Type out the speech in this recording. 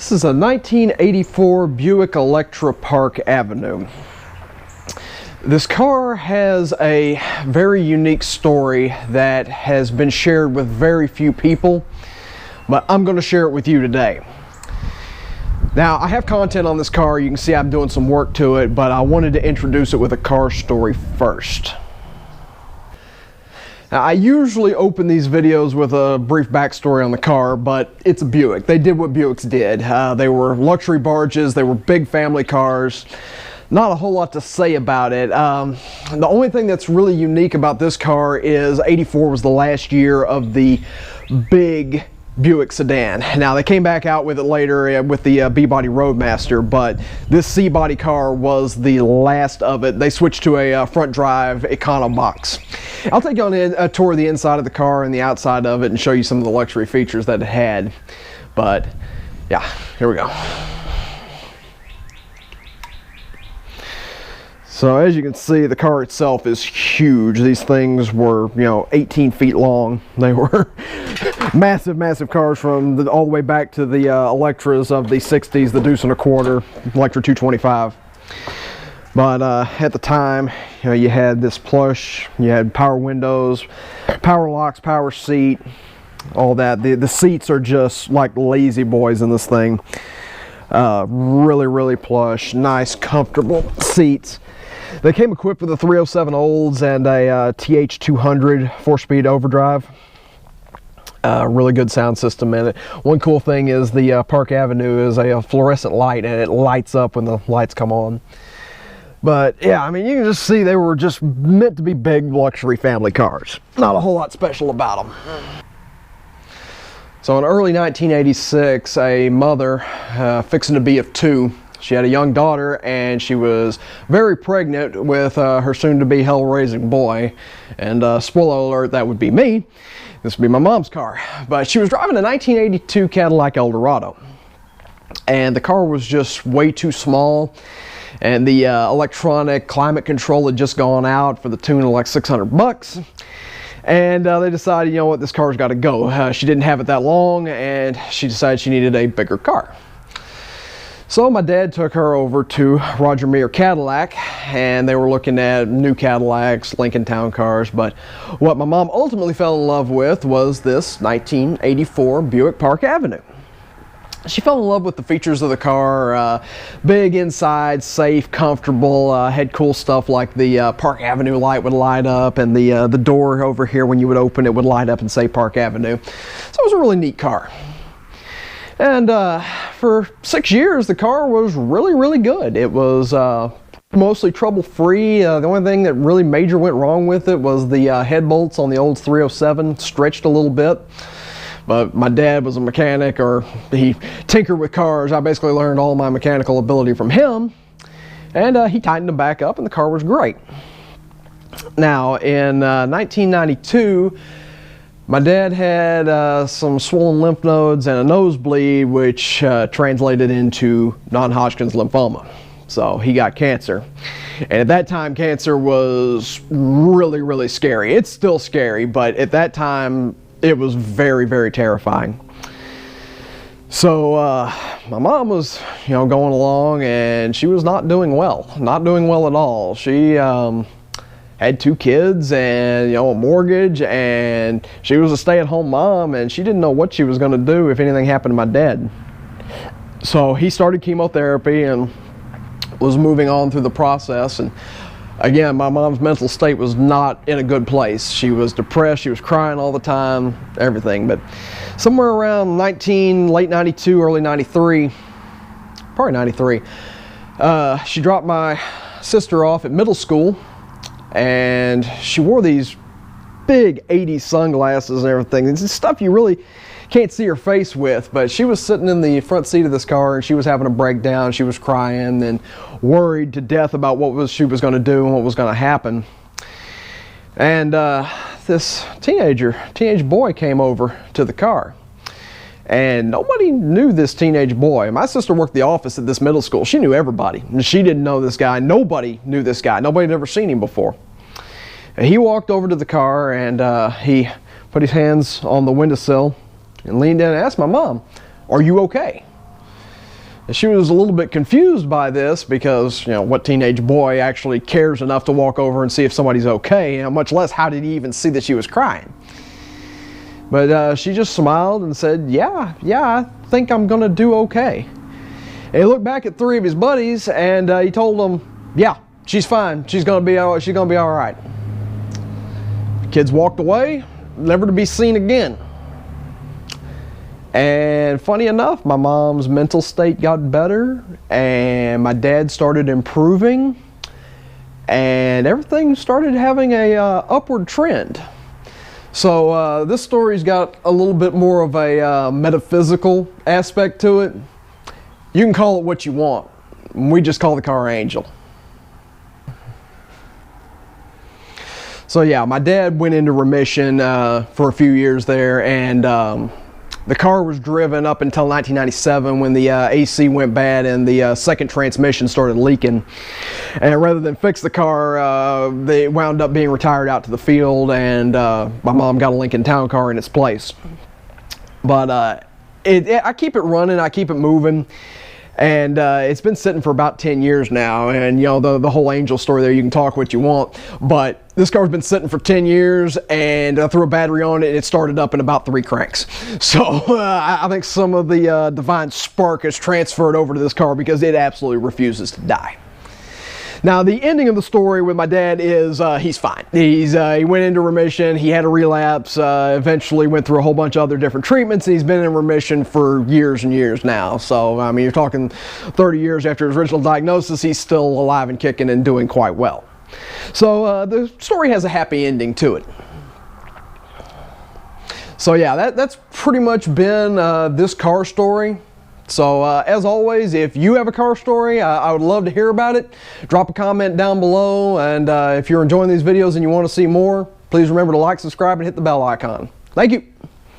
This is a 1984 Buick Park Avenue. This car has a very unique story that has been shared with very few people, but I'm going to share it with you today. Now, I have content on this car. You can see I'm doing some work to it, but I wanted to introduce it with a car story first. Now, I usually open these videos with a brief backstory on the car, but it's a Buick. They did what Buicks did. They were luxury barges, they were big family cars. Not a whole lot to say about it. The only thing that's really unique about this car is 84 was the last year of the big Buick sedan. Now, they came back out with it later with the B-body Roadmaster, but this C-body car was the last of it. They switched to a front drive Econo box. I'll take you on a tour of the inside of the car and the outside of it and show you some of the luxury features that it had. But yeah, here we go. So as you can see, the car itself is huge. These things were, 18 feet long. They were massive, massive cars from all the way back to the Electras of the 60s, the deuce and a quarter, Electra 225. But at the time, you had this plush, you had power windows, power locks, power seat, all that. The seats are just like lazy boys in this thing. Really, really plush, nice, comfortable seats. They came equipped with a 307 Olds and a TH200 4-speed overdrive. Really good sound system in it. One cool thing is the Park Avenue is a fluorescent light, and it lights up when the lights come on. But yeah, I mean, you can just see they were just meant to be big luxury family cars. Not a whole lot special about them. So in early 1986, a mother fixing to be of two. She had a young daughter, and she was very pregnant with her soon-to-be hell-raising boy. And spoiler alert, that would be me. This would be my mom's car. But she was driving a 1982 Cadillac Eldorado. And the car was just way too small. And the electronic climate control had just gone out for the tune of like 600 bucks. And they decided, you know what, this car's got to go. She didn't have it that long, and she decided she needed a bigger car. So my dad took her over to Roger Meyer Cadillac, and they were looking at new Cadillacs, Lincoln Town cars, but what my mom ultimately fell in love with was this 1984 Buick Park Avenue. She fell in love with the features of the car, big inside, safe, comfortable, had cool stuff like the Park Avenue light would light up, and the door over here, when you would open it, would light up and say Park Avenue. So it was a really neat car. And for 6 years, the car was really, really good. It was mostly trouble-free. The only thing that really major went wrong with it was the head bolts on the old 307 stretched a little bit. But my dad was a mechanic, or he tinkered with cars. I basically learned all my mechanical ability from him. And he tightened them back up, and the car was great. Now, in 1992, my dad had some swollen lymph nodes and a nosebleed, which translated into non-Hodgkin's lymphoma. So he got cancer. And at that time, cancer was really, really scary. It's still scary, but at that time, it was very, very terrifying. So my mom was, going along, and she was not doing well. Not doing well at all. She had 2 kids and a mortgage, and she was a stay-at-home mom, and she didn't know what she was going to do if anything happened to my dad. So he started chemotherapy and was moving on through the process. And again, my mom's mental state was not in a good place. She was depressed, she was crying all the time, everything. But somewhere around late 92, early 93, probably 93, she dropped my sister off at middle school. And she wore these big 80s sunglasses and everything. It's stuff you really can't see her face with, but she was sitting in the front seat of this car, and she was having a breakdown. She was crying and worried to death about what she was going to do and what was going to happen. And this teenage boy came over to the car. And nobody knew this teenage boy. My sister worked the office at this middle school. She knew everybody. She didn't know this guy. Nobody knew this guy. Nobody had ever seen him before. And he walked over to the car, and he put his hands on the windowsill and leaned in and asked my mom, "Are you okay?" She was a little bit confused by this because, you know, what teenage boy actually cares enough to walk over and see if somebody's okay, you know, much less how did he even see that she was crying. But she just smiled and said, yeah, I think I'm gonna do okay. And he looked back at 3 of his buddies and he told them, yeah, she's fine. She's gonna be all right. Kids walked away, never to be seen again. And funny enough, my mom's mental state got better and my dad started improving and everything started having a upward trend. So this story's got a little bit more of a metaphysical aspect to it. You can call it what you want. We just call the car Angel. So yeah, my dad went into remission for a few years there, and the car was driven up until 1997 when the AC went bad and the second transmission started leaking. And rather than fix the car, they wound up being retired out to the field, and my mom got a Lincoln Town Car in its place. But I keep it running, I keep it moving. And it's been sitting for about 10 years now, and you know, the whole Angel story there, you can talk what you want, but this car's been sitting for 10 years, and I threw a battery on it and it started up in about 3 cranks. So I think some of the divine spark has transferred over to this car because it absolutely refuses to die. Now, the ending of the story with my dad is he's fine. He went into remission, he had a relapse, eventually went through a whole bunch of other different treatments, and he's been in remission for years and years now. So, I mean, you're talking 30 years after his original diagnosis, he's still alive and kicking and doing quite well. So, the story has a happy ending to it. So, yeah, that's pretty much been this car story. So as always, if you have a car story, I would love to hear about it. Drop a comment down below, and if you're enjoying these videos and you want to see more, please remember to like, subscribe, and hit the bell icon. Thank you.